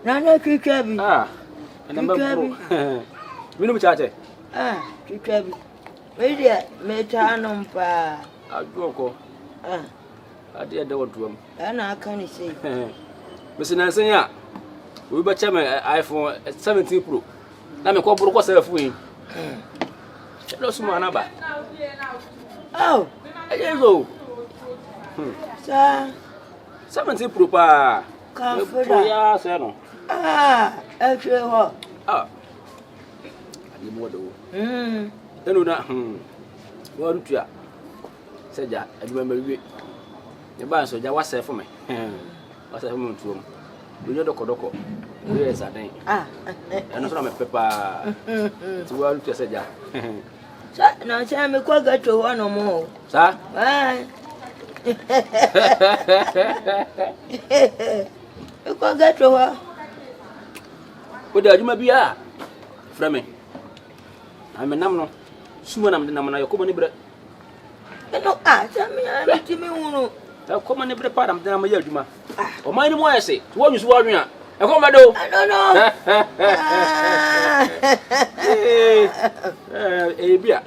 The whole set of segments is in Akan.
Nana Kikabi. Ah, and I'm Minum Chate. Ah, Kikabi. Media, Metanum pa. I'll go. Ah, I did the old room. and I can't say. Mr. Nansanya, we better my iPhone 17 Pro. Now, me call Broco self win. No, Sumanaba. Oh, I didn't go. sir. 17 Pro, pa. Come for ya, sir. Ah, actually, what? Ah, I need more though. Hmm. Then, what do you say? I remember you. The bands so there was safe for me. What's a woman to him? We know the Kodoko. Yes, I think. Ah, And also, I'm a pepper. It's well to say that. now tell me, quite got to one or more. Sir? Bye. You can't get to her. What did you maybe are? From me. I'm a number. Soon I'm the number of company bread. No, tell me, I'm to me. I'll come on every part of the Yajuma. Or mine, more I say, what is warrior? I come, I don't know.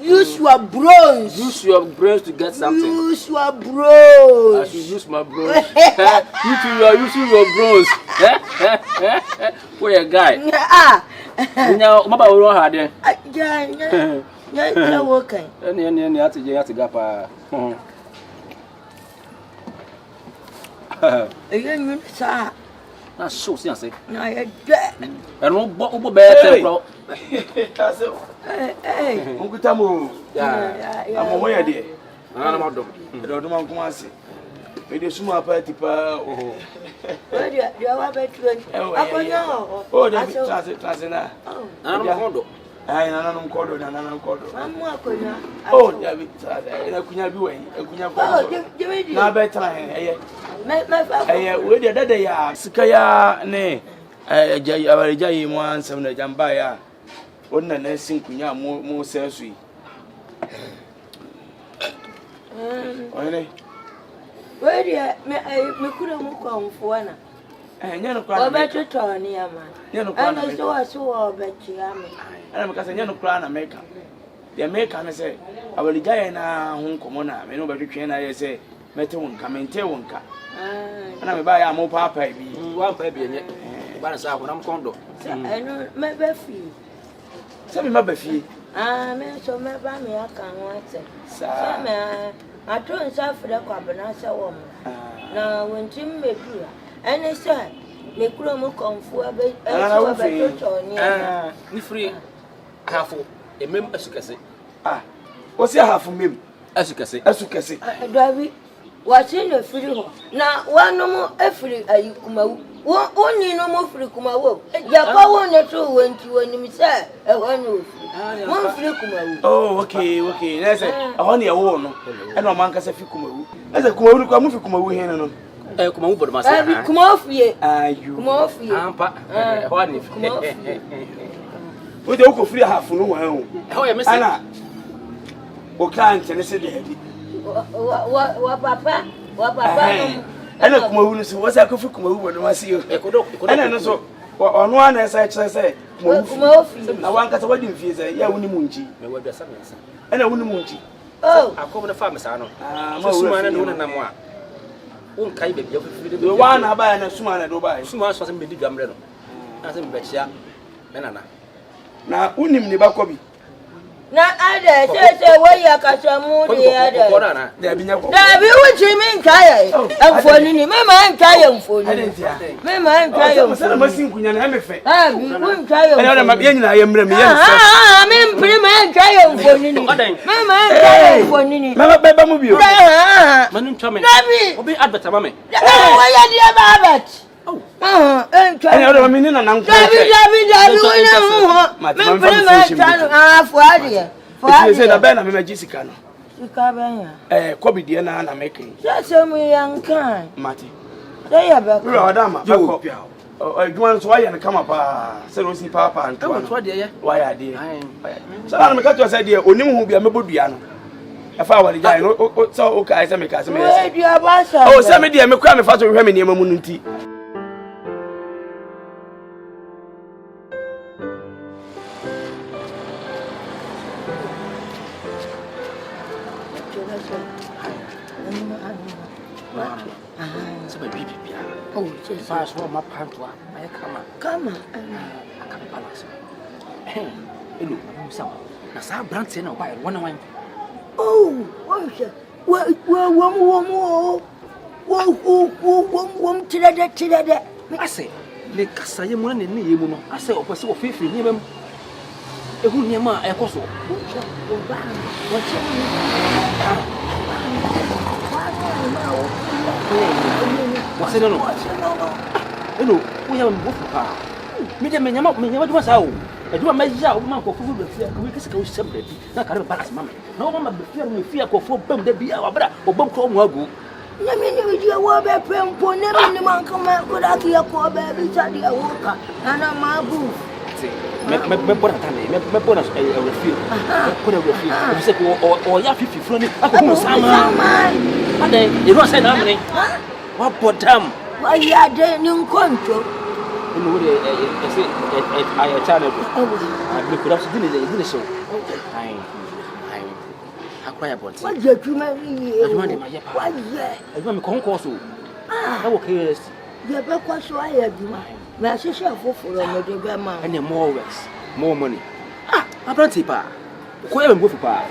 Use your bronze. Use your brains to get something. Use your bronze. I should use my bronze. You two, you are using your bronze. Where a guy? Now, Mama will have there. Yeah, working. And you have to go. Again, sir. That's so sensitive. Now you're dead. And what better, bro? Hey, Uncle Tamu, I'm aware, dear. I'm not done. I don't want to answer. It is small party. Oh, that's it. I'm not I don't call it, and I don't call it. I'm Oh, David, I couldn't be way. I couldn't be now better. Where the other day, Sikaya, nay, Jay, one, some of the Jambaya. Wouldn't a nursing Kunya more seriously. Where do you couldn't come for one? And you're not crying. Better Tony, man. You're not crying. I saw Betty. I'm because you're not crying. America. The American say, I will die in a home commoner. I know, but you can I say, Metal won't come and tell one car. And I will buy a more papa. one baby in it. But I'm condo. I know my Buffy. Tell me, my Buffy. Ah, so my family, I can't want it. Sir, I told himself for the cabin. I saw woman. Now, when Jim may do, and I said, make room come for a bit. You free half a member, as you can say. Ah, what's your half of me? As you can say, David, what's in the free home? Now, one no more every you come out. Only no more free come out. Yapawan the true when you say, one free come out. Oh, okay. That's it. I only a woman. And no man can say, Fukumu. As a Kumu come with Kumu here. Come over myself. Come off ye. You come off ye. What if with the Oko free half no one? How am I? What can't I say? What, Papa? What, Papa? I know Kumu was a coffee Kumu when I see you. And I know so. On one as I say, come off. I want to wedding fees. Yeah, Unimunji. And a Unimunji. Oh, I come to the farmers. I know. Ah, Kai baby, the one I buy and a suman I do buy. Soon as wasn't big umbrella. Nothing but ya. Menana. Now, Unim Nibakobi. not other. Say, where you catch a mood the other. There be no. There be what you mean, Kaya. I'm for Nini. Mamma, I'm Kaya for you. Mamma, I'm Kaya for you. I'm thinking I'm a fair. I won't Kaya. I am Remy. I'm in Prima Kaya for Nini. Mamma, I'm Kaya for Nini. Mamma, Baba Mobile. Manu Tommy. Let me advert a mammy. Why are you about it? Oh, and I mean, and I'm said, I bet I'm a Jessica. Kobe Diana and I'm making. That's a young kind. Matty. They are back. You copy out. I want why and come up, Serosi Papa and why I did. So I'm got to say, dear, only who be a Mabudiano. If I were the guy, so okay, I make us. Oh, some dear, I'm a crime if I told him in your Sama bibi bia. Oh, just Fast for my pantwa. I come. I can balance. Hello, some. Na sa brand na buy one. Oh, Wom tirada. I say, le kasa ye mo na ni ye mu no. I say opose wo fefe ni bem. Ehu ni ma e koso. What's it no? Hello, we have a book. Me de menyama duma sa o. Aduma meja o man ko fufu be fia, ko kese ka o sembe bi. Na ka re balance mama. Na o mama be fia me fia ko fo bam da bi a wabra, o bam ko mu agu. Na me ni wi wo be pempo, na me ni man ka ma ko da ki ko be bi sa dia wo ka. Na ma bu. Me pona tane, me pona e refil. Pona refil. O se ko o ya fifi fro ni. Akoko sama. Ade, e ro say na me. Wa podam. Wa ya de ni nkonto. No we say I channel. Me could have done it so. I acquire bot. What you do me? What you me concourse. I will care. You be kwa so aye aduma. Me asese afoforo me de be ma. And more works, more money. Abranti pa. Ko e me pa.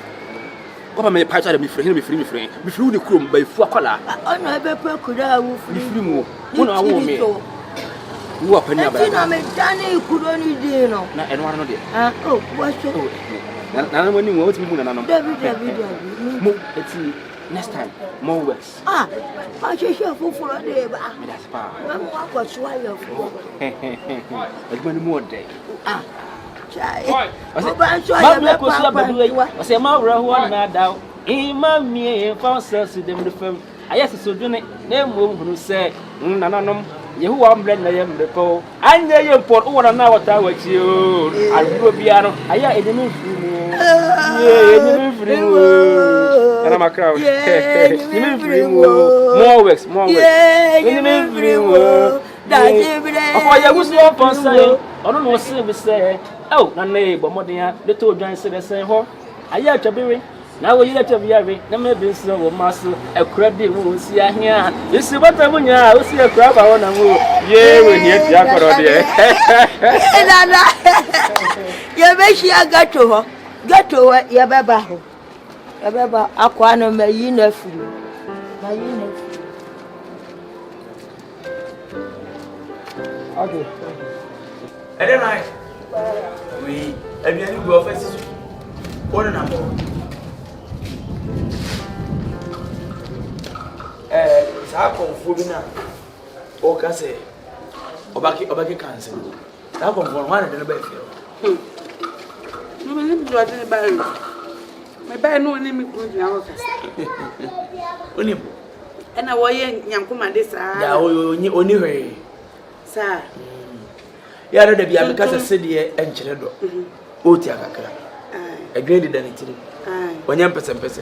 Ko me pa cha me free. Me free the chrome by fu akola. Ona be pe kura awu free mu. Una awu me. Wo apani aba. Na me dane kuro ni din no. Na eno ano de. Oh, what so? Na mo ni wo otimi mu na no. David. Mo eti next time more works. Asese afoforo de ba. Me that's pa. Me mo akwaso aye afoforo. Aduma ni mo de. Chai. O ba so aye me pa. O se ma wura ho na daw. Ima mi fa so dem de fam. Ayese so dune na mo hunu se nananom Yehuwa mblend na yembe po. Anya yemport uwana na wata wachi o. Albugo biano. Aya enemi frimu. Enemi frimu. Ana makrao. Enemi frimu. More works. Enemi frimu. Afọ ya gusu oponsa ye. Ono no se be se. Oh, na ne bo modern de to dwan se de sen ho. Aya atwabere. Na wo yire tabiare na me be nso wo maso ekura de wo nsi ahia isi bata munya o si ekura ba wona mu ye we ni ati akoro de dada ye be shi agato ho gato ye beba ho ye beba akwa no me yi na furu okay ede nai we ebiani go office one na mo sa konfo bi na o ka se obaki cancel sa konfo no wana de no ba fie no me ni do ade ba ri me ba no ni mi ku dia o ka oni ena wo ye nyankoma de sa ya oni hwe sa ya da bia me ka se de enkyere do o ti akakra adwen de dan tiri onya mpese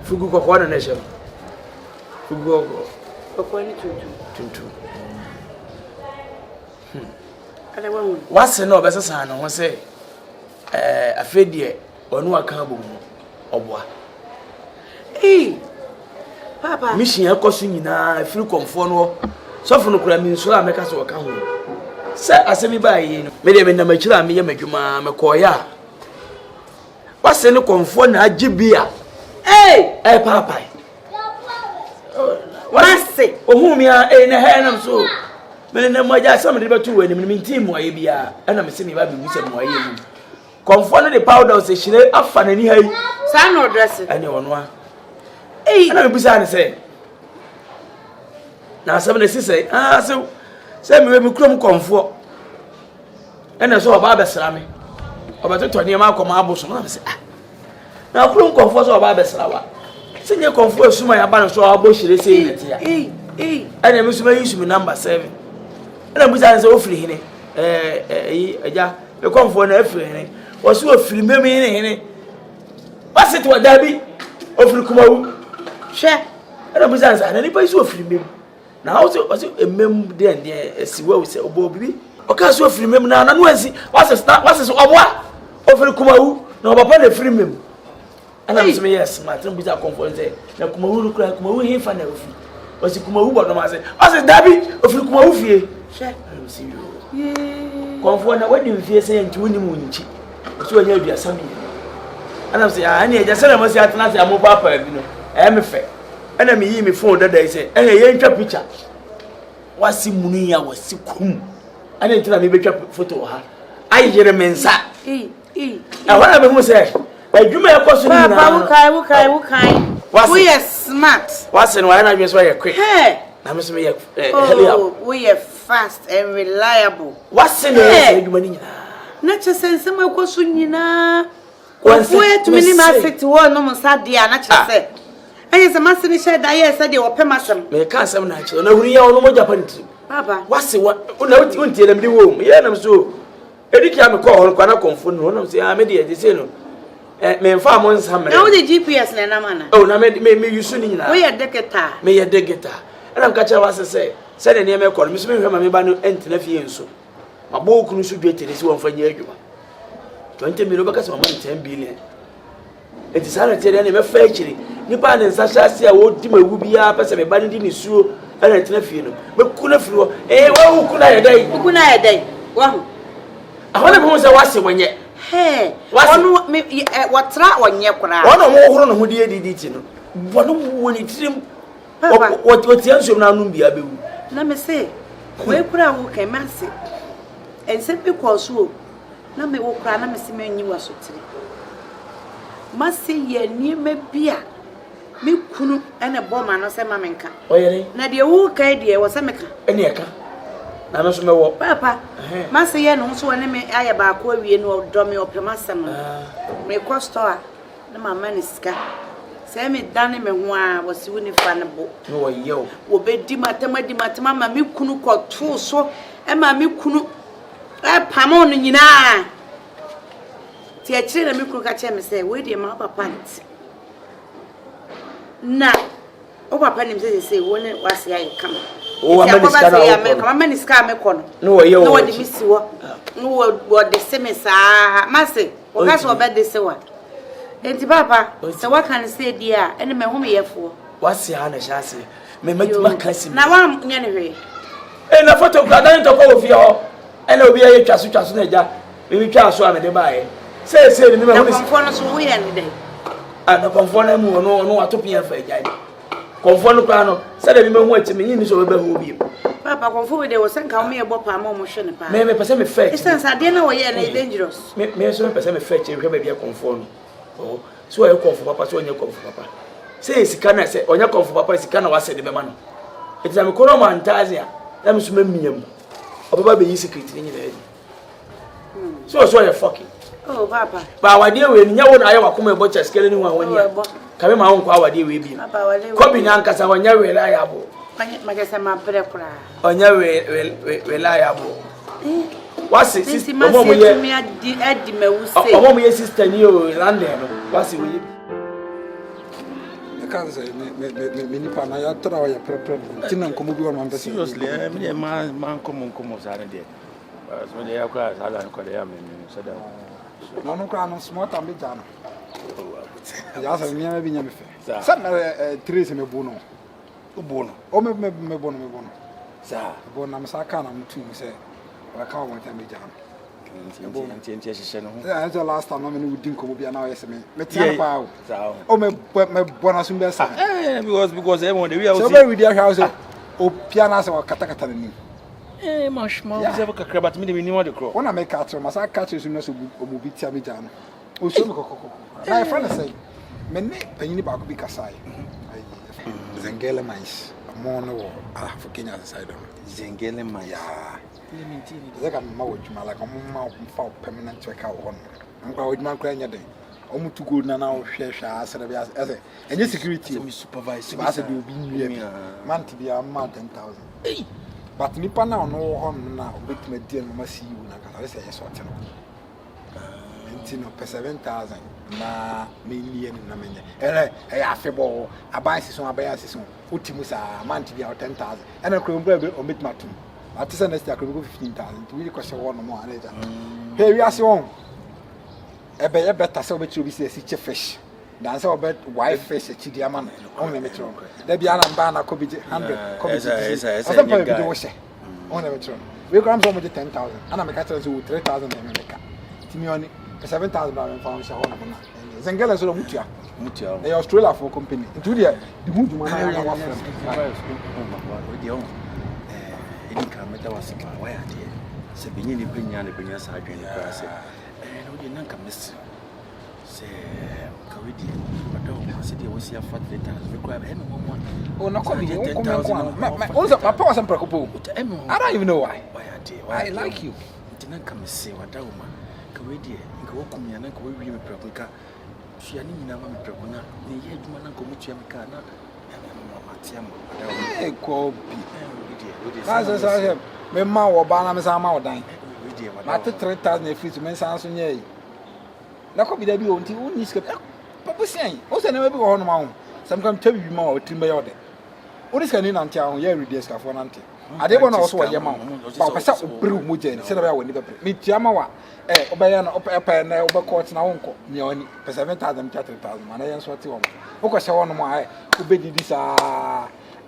fugu kokwa na shem fugu kokwa ni tuntu ala wangu wase no obesesa no ho se afedie onu aka bomu oboa papa mission akoso nyina afiri komfo no sofo no kura mi nso a meka se waka ho se asemi ba yi no me de me na makira me ye madwuma me koya wase no komfo na agibia papa wase ohun mi a na ha nam so me na mo ja sam de betu wani me team mo aye bia na me se me ba bi wuse mo aye mu komfo no de powder se hire afa na ni hai sa no dress ani wono a na me busa ne se na sam na sise se me me krom komfo na so oba besra me oba to ne ma akoma aboso na me se na krom komfo so oba besra wa senye komfo esuma ya ba no so abo hire se yetia ana me suma use me number 7 ana busa ne se ofiri hine eja e komfo na afiri hine wo so ofiri memi hine wasit wa dabi ofiri kumawu hwe ana busa ne ani pa so ofiri memi na how so emem de esiwa wo se obo bibi o ka so ofiri memi na no ansi wasit so oboa ofiri kumawu na obapa na ofiri memi And I'm saying yes, my turn be a conference. Now come who cry, come who he fan of you. Was it come who but no say, I said Dabi, if you come who fear. I see you. Conference, what do you fear saying to win munchi? So when you be a sammy. And I'm saying, I need just say I must have a mobile papa, you know. I am a fair. And I mean, me phone that they say, and a young picture. What's the money I was sick? I didn't tell me better photo of her. I hear a man say, I want to say, you may have cost we are smart. What's in one I just why quick? Hey, I must be we are fast and reliable. What's in the Not just sense some of course, you know. Where to minimize to one almost sad, dear, not just say. And as a master said, I said you were permission. May can't some natural. No, we are no Japan. Papa, what's what? No, you tell them the womb. Yeah, I'm so. Eddie came a call, can I confirm? One of the Amedia, the same. Me farm on some. Now the GPS, Nana. Oh, now me you soon. We are decata. May a decata. And I'm catching what I say. Said a name called Miss Mamma and Nephew. So my book should be this one for you. 20 million because my money 10 billion. It is hard to tell any factory. Nipan and Sasha say I would do a be up as a bandit in his shoe and a nephew. But couldn't flew. Eh, well, could I a day? Who could I a day? One. I wonder who was a wasser when yet. Hey, what trap on your crowd? One or more who did it. One when it's him. What's the answer now? Let me say, where could I walk a massy? And simply call so. Let me walk around and see me was so. Must say ye near me beer. Me kunu and a bomb and a semaminka. Oh, yeah, Nadia walk idea was a mecca. Any aka. I must know what Papa. Master Yan also an enemy I about where we know dummy or Plamasam. May cost her. No, my man is scar. Say me done him and one was uniformable. No, yo. Will be dimatama, me kunu called true so, and my me kunu. Pamon in ya. Teacher and me could catch him and say, wait your mother pants. Now, over Penny say, when it was I come. Oh, I'm many scam. No, you know what the miss you no, what the same as Master, or that's what bad they say. And Papa, so what can I say, dear, and my home here for? What's the honor, Chassis? May make my cousin. Now I'm anyway. And a photo, I don't talk of your. And I'll be a chassuja. We can't swam in the bay. Say, the name of phone so we any day. And the conform no, I took me a fake. Conform Crano said, I remember what to me in so be. Papa, conform there was some come here about Pamo motion. Maybe per se fetch. Since I didn't know yet dangerous. May so per se fetch and have a conform. Oh, so I come for Papa, so you come for Papa. Say, can say, on your come for Papa, is can was said the man. It's a Coroma and Tazia. That must be me. Probably be secret in your head. So you're fucking. Oh, Papa. But our dear, when you want I come about just killing one when you come my own power, dear, we be. Copy Yankas, I want you reliable. My guess I'm a better cry. On your reliable. What's it? Sister, my sister knew London. What's it? I try your preparation. Seriously, I man come Saturday. So they are cries, I don't call them said no crown smart and be done. Yes, I never been a fair. Trees in a bono. Bono. Oh, me bono. Sir, Bonam Sakanam too, say. I can't want to be done. That's the last time I didn't come be an hour. Oh, my bonus in best. Because everyone we are so with their house. Oh, pianos or catacatani. Eh, much more. But me, we knew what to call. When I make catch, I catch you, so will be Tiamijan. Oh, so my friend say, Many penny back be Kasai. Zengele mice, a mono, for Kenya side of Zengele mice. They can mouth like a mouth for permanent check out one. I'm going with my grand day. Almost too good now, share as a and your security supervisor. I said, you'll be man to be a man 10,000. But Nipa now no harm now, with my dear must see you. I say, yes, what per 7,000 na million na menya. Afebo, a buy season, a buy season. Utimusa, man to be out 10,000. And I could omit my two. At this next year, I could go 15,000 to really cost one more later. Here we are so on. A better so much to be a fish. dance about wife face a chidiaman on the metro. There be an ambana could be 100 copies. I don't know if you wish on the metro. We come from with 10,000 and I'm a catcher who 3,000 in America. Timioni, 7,000 pounds. Zengela sort of Mutia. The Australia for company. Into the Mutu man. Why se binyi ni pinya sa adwene kra se no de nanka miss se kawidi bado se de wosi afa 3,000 kra be no mo o no ko bi 10,000 o papa was preocupo I don't even know why I like you de nanka miss wada wo ma kawidi nka wo kumya nanka wo wi me preocupa sua ni nyina ma me preocupa na ne ye adwuma nanka mo tua me ka na matiam wada wo ko bi that's me ma wo ba na me sa ma wo dan ma te 3,000 e free to men san so nya yi na ko bi da bi o nti woni sika papa sian o se na me bi wo no ma ho sam kam tabi bi ma o timba ya ode o ni sika ni na ntia ho ya ready sika fo na ntia ade bo na o so wo ye ma ho ba pesa o bru mo je ni se na ba wo ni be me tia ma wa o ba ya na o pa na o ba court na wo nko nya oni pesa 7,000 3,000 ma na yen so ti wo o ko se wo no mo ai o be didi sa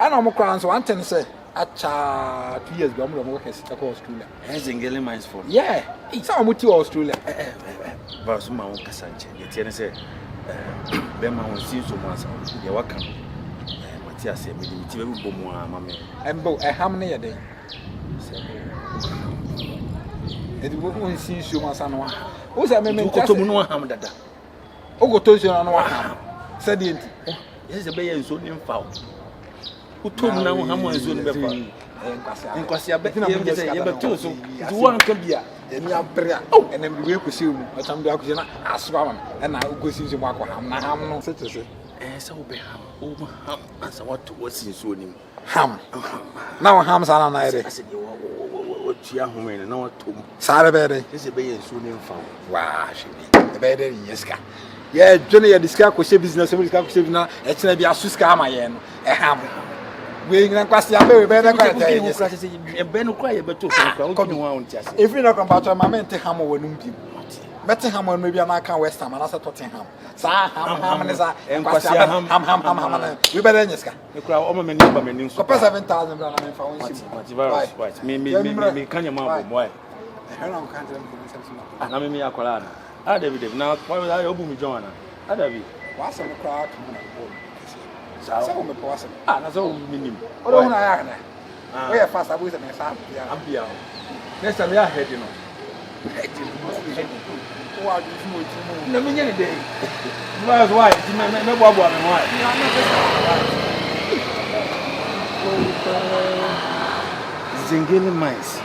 ana mo kran so anten se acha 2 years ago I'm working at Australia. Zengele mines for. Yeah. Some muti Australia. Ba so ma won kasanche. Ye tie ne se be ma won sin so ma sa. Ye waka. Matias e me di ti be bo mu ama me. Embo e ham ne ye den. E di bo won sin so ma sa no wa. O se me ko to mu no ham dada. O go to so no wa ham. Se di enti. Ye se be ye nso ni mfa o. Utom na ho hamo azu ne befa enkwasi abeti ye beto so du wan ka bia eni abrea enem bi we kwesi mu atam bi akwesi na aso ama na ugosi so mu akwaham na ham no sete se se wo be ham o mu ham asa wato wasi so ni ham na wo ham sana na ere ase de wo tua ho men na wato mu sare be de se be ye so ni mfa wa hwe be de yeska ye dwene ye diska ko she business so diska ko she na e kina bi asuska ama ye no e ham we ngran kwasi abe we be na kwa ta e be no kwa ye beto so kwa o kinu wa on ti ase every na compato ma mente ham wo num bi beti ham no bi na kan west ham na sa Tottenham sa ham ne sa kwasi ham na we be na nyeska e kwa o ma mani ba mani so ko 7,000 bra na me fa won shi right me kanya ma bo boy e na kan tell me na me akwala na David na kwa we obu mi John na David wa sa no kwa ka na bo so me po wasa na so minim o do na ya na we ya fast abu se me sa abia next time ya head no wa ju fi mo ti mo na me nya ni dey that's why me bo abo me why Zengele mines